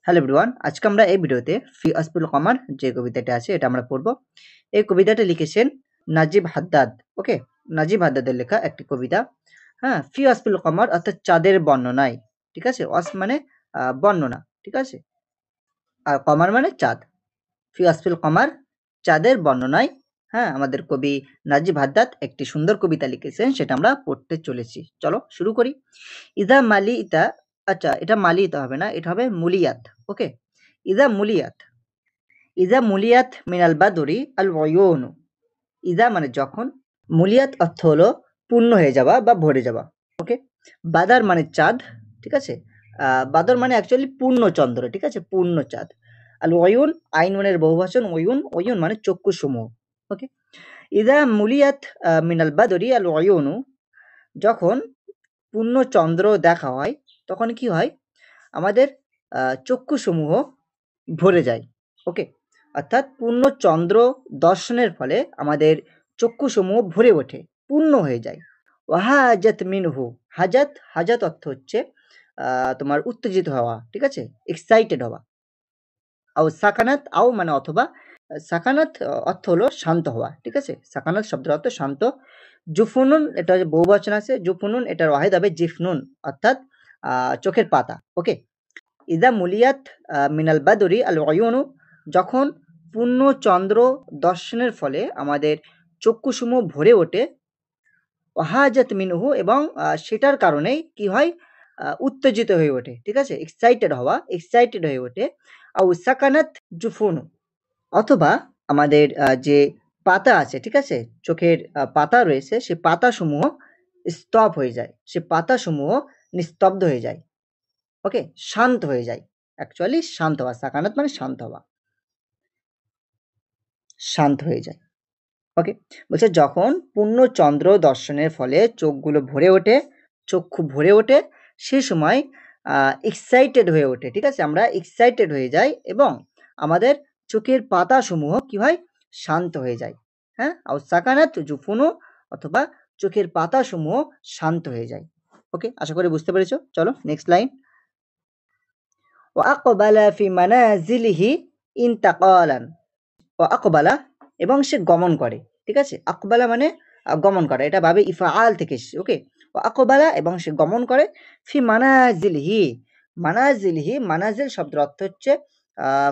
Hello everyone, আজকে আমরা এই ভিডিওতে ফি আসফুল কমার যে কবিতাটা আছে এটা আমরা পড়ব। এই কবিতাটা লিখেছেন নাজিব হাদ্দাদ। ওকে, নাজিব হাদ্দাদের লেখা একটি কবিতা। হ্যাঁ, ফি আসফুল কমার অর্থাৎ চাঁদের বর্ণনায়। ঠিক আছে, অস মানে বর্ণনা। ঠিক আছে, আর কমার মানে চাঁদ। ফি আসফুল কমার চাঁদের বর্ণনায়। হ্যাঁ, আমাদের কবি নাজিব হাদ্দাদ একটি সুন্দর কবিতা লিখেছেন, সেটা আমরা পড়তে চলেছি। চলো শুরু করি। ইদা মালি ইতা, আচ্ছা এটা মালি ইতা হবে না, এটা হবে মুলিয়াত। ওকে, ইদা মুলিয়াত, ইজা মুলিয়াত মিনাল বাদরি আল ওয়ুনু। ইজা মানে যখন, মুলিয়াত অর্থ হলো পূর্ণ হয়ে যাওয়া বা ভরে যাওয়া। ওকে, বাদার মানে চাঁদ। ঠিক আছে, বাদর মানে অ্যাকচুয়ালি পূর্ণ চন্দ্র। ঠিক আছে, পূর্ণ চাঁদ। আল ওয়ুন, আইনুনের বহুবচন ওয়ুন, ওয়ুন মানে চক্ষু সমূহ। ওকে, ইজা মুলিয়াত মিনাল বাদরি আল ওয়ুনু, যখন পূর্ণ চন্দ্র দেখা হয় তখন কি হয়, আমাদের চক্ষু সমূহ ভরে যায়। ওকে, অর্থাৎ পূর্ণ চন্দ্র দর্শনের ফলে আমাদের চক্ষুসমূহ ভরে ওঠে, পূর্ণ হয়ে যায়। ওয়াহাজাত মিনহু, হাজাত, হাজাত অর্থ হচ্ছে তোমার উত্তেজিত হওয়া। ঠিক আছে, এক্সাইটেড হওয়া। আও সাকানাত, আও মানে অথবা, সাকানাত অর্থ হলো শান্ত হওয়া। ঠিক আছে, সাকানাত শব্দের অর্থ শান্ত। জুফুনুন, এটা হচ্ছে বহুবচন আছে, জুফুনুন এটার ওয়াহিদ হবে জিফনুন, অর্থাৎ চোখের পাতা। ওকে, ইদা মুলিয়াত মিনাল বাদরি আল ওয়ুনু, যখন পূর্ণ চন্দ্র দর্শনের ফলে আমাদের চক্ষুসমূহ ভরে ওঠে। ওয়াহাজাত মিনহু, এবং সেটার কারণেই কি হয়, উত্তেজিত হয়ে ওঠে। ঠিক আছে, এক্সাইটেড হওয়া, এক্সাইটেড হয়ে ওঠে। আউ সাকানাত জুফুনু, অথবা আমাদের যে পাতা আছে, ঠিক আছে, চোখের পাতা রয়েছে, সে পাতাসমূহ স্তব হয়ে যায়, সে পাতাসমূহ নিস্তব্ধ হয়ে যায়। ওকে, শান্ত হয়ে যায়। অ্যাকচুয়ালি শান্ত হওয়া, সাকানাত মানে শান্ত হওয়া, শান্ত হয়ে যায়। ওকে, বলছে যখন পূর্ণ চন্দ্র দর্শনের ফলে চোখগুলো ভরে ওঠে, চক্ষু ভরে ওঠে, সে সময় এক্সাইটেড হয়ে ওঠে। ঠিক আছে, আমরা এক্সাইটেড হয়ে যাই এবং আমাদের চোখের পাতাসমূহ কি হয়, শান্ত হয়ে যায়। হ্যাঁ, আর সাকানাত জুফুনু, অথবা চোখের পাতাসমূহ শান্ত হয়ে যায়। ওকে, আশা করি বুঝতে পেরেছো। চলো নেক্সট লাইন। ওয়া আকবালা ফি মানাজিলিহি ইন্তাকালান। ও আকবালা, এবং সে গমন করে। ঠিক আছে, আকবালা মানে গমন করা, এটা ভাবে ইফআল থেকে এসেছে। ওকে, ও আকবালা, এবং সে গমন করে। ফি মানাজিলহি, মানাজিলহি, মানাজিল শব্দের অর্থ হচ্ছে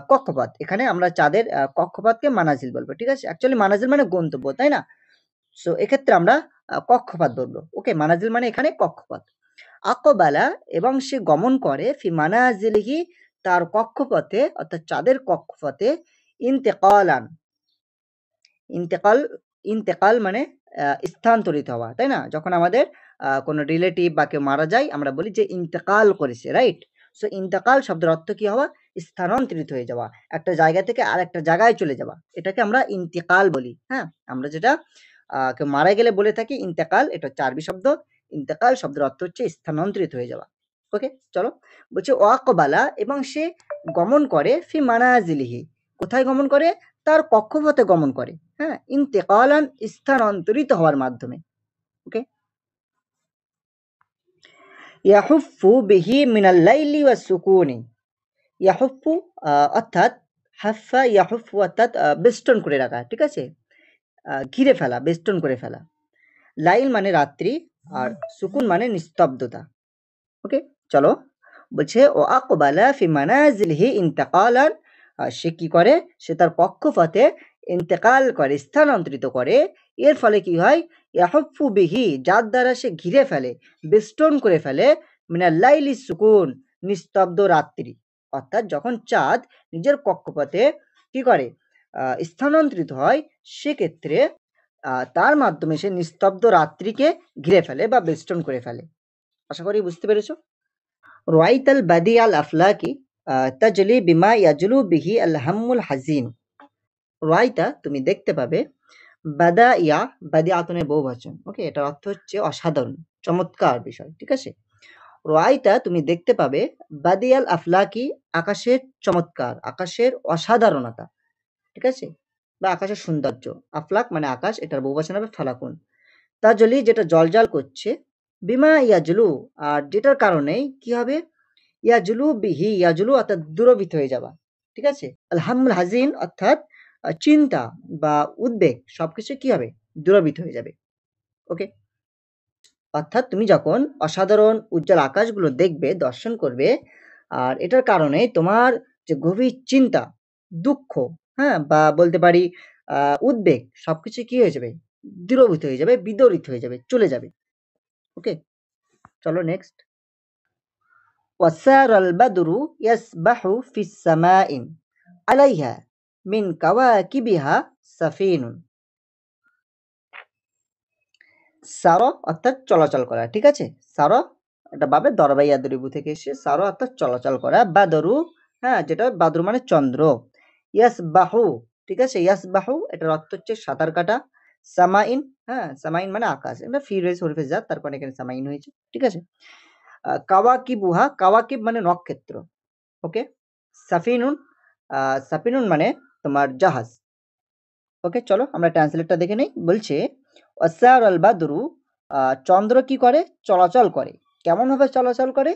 কক্ষপথ। এখানে আমরা চাঁদের কক্ষপথকে মানাজিল বলবো। ঠিক আছে, অ্যাকচুয়ালি মানাজিল মানে গন্তব্য, তাই না? সো এক্ষেত্রে আমরা কক্ষপথ বলবো। ওকে, মানাজিল মানে এখানে কক্ষপথ। আকবালা, এবং সে গমন করে, ফি মানাজিলহি, তার কক্ষপথে, অর্থাৎ চাঁদের কক্ষপথে। ইন্তেকালান, ইন্তেকাল, ইন্তেকাল মানে স্থানান্তরিত হওয়া, তাই না? যখন আমাদের কোনো রিলেটিভ বা কেউ মারা যায়, আমরা বলি যে ইন্তেকাল করেছে, রাইট? সো ইন্তেকাল শব্দের অর্থ কি হওয়া, স্থানান্তরিত হয়ে যাওয়া, একটা জায়গা থেকে আর একটা জায়গায় চলে যাওয়া, এটাকে আমরা ইন্তেকাল বলি। হ্যাঁ, আমরা যেটা কেউ মারা গেলে বলে থাকি ইন্তেকাল, এটা হচ্ছে আরবি শব্দ। ইন্তেকাল শব্দের অর্থ হচ্ছে স্থানান্তরিত হয়ে যাওয়া। ওকে, চলো, বলছে ওয়াকবালা, এবং সে গমন করে, ফি মানাজিলিহি, কোথায় গমন করে, তার কক্ষপথে গমন করে। হ্যাঁ, ইন্তেকালান, স্থানান্তরিত হওয়ার মাধ্যমে। ওকে, ইয়াহুফু বিহি মিনাল লাইলি ওয়াস সুকুনি। ইয়াহুফু অর্থাৎ, হাফা ইয়াহুফু অর্থাৎ বেষ্টন করে রাখা। ঠিক আছে, ঘিরে ফেলা, বেষ্টন করে ফেলা। লাইল মানে রাত্রি, আর সুকুন মানে নিস্তব্ধতা। ওকে, চলো, বলছে ও আকবালা ফি মানাজিলহি ইন্তেকালান, সে কি করে, সে তার কক্ষপথে ইন্তেকাল করে, স্থানান্তরিত করে। এর ফলে কি হয়, ইয়াহুফু বিহি, যার দ্বারা সে ঘিরে ফেলে, বেষ্টন করে ফেলে, মিনাল লাইলি সুকুন, নিস্তব্ধ রাত্রি। অর্থাৎ যখন চাঁদ নিজের কক্ষপথে কি করে, স্থানান্তরিত হয়, সেক্ষেত্রে তার মাধ্যমে সে নিস্তব্ধ রাত্রিকে ঘিরে ফেলে বা বেষ্টন করে ফেলে। আশা করি বুঝতে পেরেছো। রাইতাল বাদি আল আফলাকি তাজলি বিমা ইয়াজলু বিহি আল হাম্মুল হাজিন। রাইতা, তুমি দেখতে পাবে, বাদা ইয়া, বাদি আতনের বহুবচন। ওকে, এটার অর্থ হচ্ছে অসাধারণ, চমৎকার বিষয়। ঠিক আছে, রাইতা, তুমি দেখতে পাবে, বাদিয়াল আফলাকি, আকাশের চমৎকার, আকাশের অসাধারণতা। ঠিক আছে, বা আকাশের সৌন্দর্য। আফলাক মানে আকাশ, এটার বহুবচন হবে ফালাকুন। তাজলি, যেটা জলজল করছে। বিমা ইয়াজলু, আর যেটার কারণে কি হবে, ইয়াজলু বিহি, ইয়াজলু অর্থাৎ দূরভীত হয়ে যাওয়া। ঠিক আছে? আল হাম্মুল হাজিন অর্থাৎ চিন্তা বা উদ্বেগ সবকিছু কি হবে? দূরভীত হয়ে যাবে। ওকে? অর্থাৎ তুমি যখন অসাধারণ উজ্জ্বল আকাশগুলো দেখবে, দর্শন করবে, আর এটার কারণে তোমার যে গভীর চিন্তা, দুঃখ, হ্যাঁ? বা বলতে পারি উদ্বেগ সবকিছু কি হয়ে যাবে? দূরভূত হয়ে যাবে, বিদরিত হয়ে যাবে, চলে যাবে। ওকে? চলো নেক্সট। وسار البدر يسبح في السماء عليها من كواكبها سفين। সারা অর্থাৎ চলাচল করা। ঠিক আছে? সারা এটা বাবে দরবা ইয়াদরিবু থেকে এসেছে। সারা অর্থাৎ চলাচল করা। বাদরু, হ্যাঁ, যেটা বাদরু মানে চন্দ্র। ইয়াসবাহু, ঠিক আছে? ইয়াসবাহু এটার অর্থ হচ্ছে সাঁতার কাটা। সামাইন, হ্যাঁ, সামাইন মানে আকাশ। এটা ফি রয়েছে হরফে জাত, তার কারণে এখানে সামাইন হয়েছে। ঠিক আছে? কাওয়াকিবুহা, কাওয়াকিব মানে নক্ষত্র। ওকে? সাফিনুন, সাফিনুন মানে তোমার জাহাজ। ওকে, চলো আমরা ট্রান্সলেটটা দেখে নেই। বলছে ওয়াসার আল বাদরু, চন্দ্র কি করে? চলাচল করে। কেমন ভাবে চলাচল করে?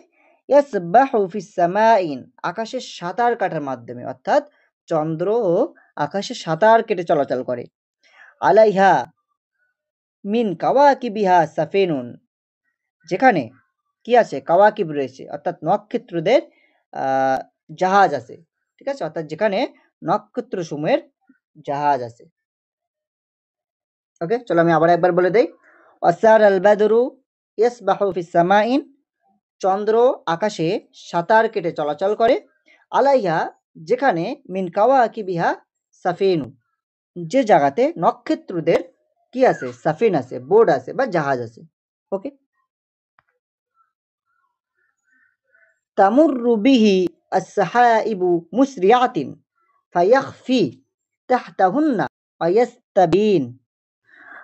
ইয়াসবাহু ফিস সামাইন, আকাশে সাঁতার কাটার মাধ্যমে, অর্থাৎ চন্দ্র আকাশে সাঁতার কেটে চলাচল করে। আলাইহা মিন কাওয়াকিবিহা সাফিনুন, যেখানে কি আছে? কাওয়াকিব রয়েছে, অর্থাৎ নক্ষত্রদের জাহাজ আছে। ঠিক আছে? অর্থাৎ যেখানে নক্ষত্র সমূহের জাহাজ আছে। ওকে, চলো আমি আবার একবার বলে দেই। ওয়াসার আল বাদরু ইয়াসবাহু ফিস সামাইন, চন্দ্র আকাশে সাঁতার কেটে চলাচল করে। আলাইহা, যেখানে মিন কাওয়াকিবিহা সাফিনু, যে জায়গাতে নক্ষত্রদের কি আছে? সাফিন আছে, বোর্ড আছে বা জাহাজ আছে। ওকে? তামুররু বিহি আস-সাহাইবু মুসরিআতিন ফায়াখফি তাহতাহুন্না ওয়ায়াস্তাবিন।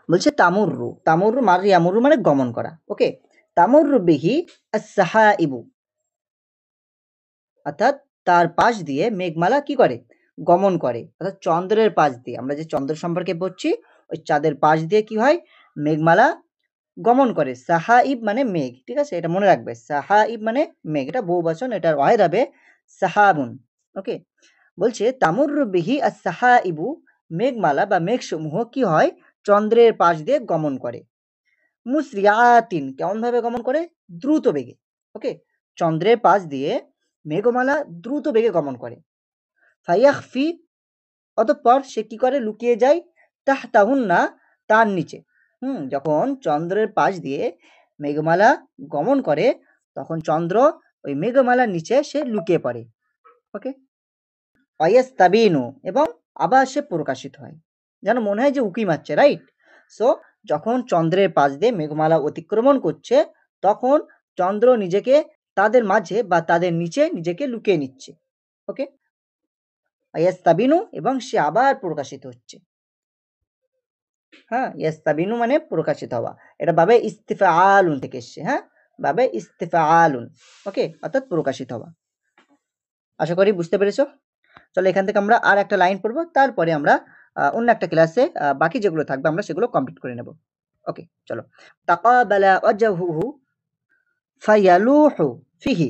বলছে তামুররু, তামুররু মানে ইয়ামুরু মানে গমন করা। ওকে? তামুররু বিহি আস-সাহাইবু, অর্থাৎ তার পাশ দিয়ে মেঘমালা কি করে? গমন করে। অর্থাৎ চন্দ্রের পাশ দিয়ে, আমরা যে চন্দ্র সম্পর্কে পড়ছি, ওই চাঁদের পাশ দিয়ে কি হয়? মেঘমালা গমন করে। সাহাইব মানে মেঘ। ঠিক আছে? এটা মনে রাখবে। সাহাইব মানে মেঘ। এটা বহুবচন, এটার ওয়াহিদ হবে সাহাবুন। ওকে? বলছে তামুররু বিহি আস-সাহাইবু, মেঘমালা বা মেঘসমূহ কি হয়? চন্দ্রের পাশ দিয়ে গমন করে। মুসরিআতিন, কেমন ভাবে গমন করে? দ্রুত বেগে। ওকে? চন্দ্রের পাশ দিয়ে মেঘমালা দ্রুত বেগে গমন করে। ফায়াখফি, অতঃপর সে কি করে? লুকিয়ে যায়। তাহতাহুন্না, তার নিচে। যখন চন্দ্রের পাশ দিয়ে মেঘমালা গমন করে, তখন চন্দ্র ওই মেঘমালার নিচে সে লুকিয়ে পড়ে। ওকে? ওয়াইয়াস্তাবিনু, এবং আবার সে প্রকাশিত হয়। যেন মনে হয় যে উঁকি মারছে, রাইট? সো যখন চন্দ্রের পাশ দিয়ে মেঘমালা অতিক্রমণ করছে, তখন চন্দ্র নিজেকে তাদের মাঝে বা তাদের নিচে নিজেকে লুকিয়ে নিচ্ছে। ওকে? ইয়াস্তাবিনু, এবং সে আবার প্রকাশিত হচ্ছে। হ্যাঁ, ইয়াস্তাবিনু মানে প্রকাশিত হওয়া। এটা বাবে ইস্তিফাআলুন থেকে এসছে। হ্যাঁ, বাবে ইস্তিফাআলুন। ওকে? অর্থাৎ প্রকাশিত হওয়া। আশা করি বুঝতে পেরেছো। চলো এখান থেকে আমরা আর একটা লাইন পড়বো, তারপরে আমরা অন্য একটা ক্লাসে বাকি যেগুলো থাকবে আমরা সেগুলো কমপ্লিট করে নেব। ওকে, চলো। তাকাবালা ওয়াজহুহু ফায়ালুহু ফিহি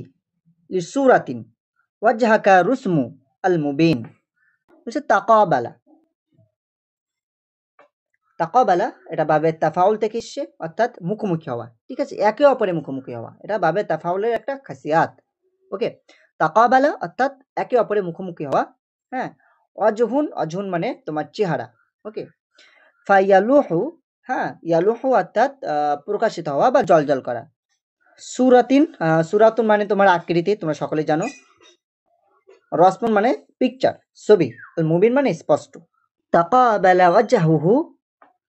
লিসূরাতিন ওয়াজহাকা রুসমু আল মুবিন। বলছে তাকাবালা, তাকাবালা এটা বাবে তাফাউল থেকে এসছে, অর্থাৎ মুখোমুখি হওয়া। ঠিক আছে? একে অপরের মুখোমুখি হওয়া, এটা বাবে তাফাউলের একটা খাসিয়াত। ওকে? তাকাবালা অর্থাৎ একে অপরের মুখোমুখি হওয়া। হ্যাঁ, অজহুন, অজহুন মানে তোমার চেহারা। ওকে? ফায়ালুহু, হ্যাঁ, ইয়ালুহু অর্থাৎ প্রকাশিত হওয়া বা জ্বলজ্বল করা। সুরাতিন, সুরাতুন মানে তোমার আকৃতি, তোমরা সকলে জানো। রসমুন মানে পিকচার, ছবি। মুবিন মানে স্পষ্ট। তাকাবালা ওয়াজহুহু,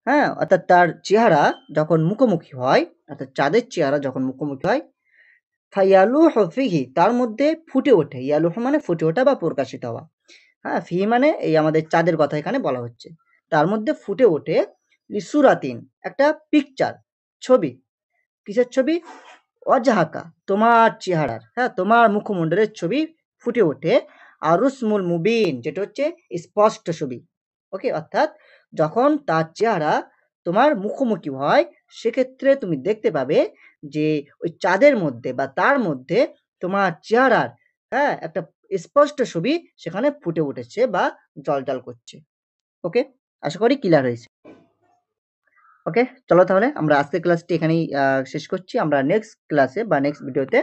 হ্যাঁ, অর্থাৎ তার চেহারা যখন মুখোমুখি হয়, অর্থাৎ চাঁদের চেহারা যখন মুখোমুখি হয়, ফায়ালুহু ফিহি, তার মধ্যে ফুটে ওঠে। ইয়ালুহু মানে ফুটে ওঠা বা প্রকাশিত হওয়া। হ্যাঁ, ফিহি মানে এই আমাদের চাঁদের কথা এখানে বলা হচ্ছে। তার মধ্যে ফুটে ওঠে লিসুরাতিন, একটা পিকচার, ছবি। কিসের ছবি? অজাহাকা, তোমার চেহারার, হ্যাঁ, তোমার মুখমণ্ডলের ছবি ফুটে ওঠে। আর রুসমুল মুবিন, যেটা হচ্ছে স্পষ্ট ছবি। ওকে? অর্থাৎ যখন তার চেহারা তোমার মুখোমুখি হয়, সেক্ষেত্রে তুমি দেখতে পাবে যে ওই চাঁদের মধ্যে বা তার মধ্যে তোমার চেহারার একটা স্পষ্ট ছবি সেখানে ফুটে উঠেছে বা জ্বলজ্বল করছে। ওকে? আশা করি ক্লিয়ার হয়েছে। ওকে? চলো তাহলে আমরা আজকের ক্লাসটি এখানেই শেষ করছি। আমরা নেক্সট ক্লাসে বা নেক্সট ভিডিওতে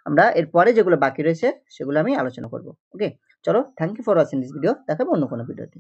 আমরা এরপরে যেগুলো বাকি রয়েছে সেগুলো আমি আলোচনা করব। ওকে? চলো, thank you for watching this video. দেখা হবে অন্য কোনো ভিডিওতে।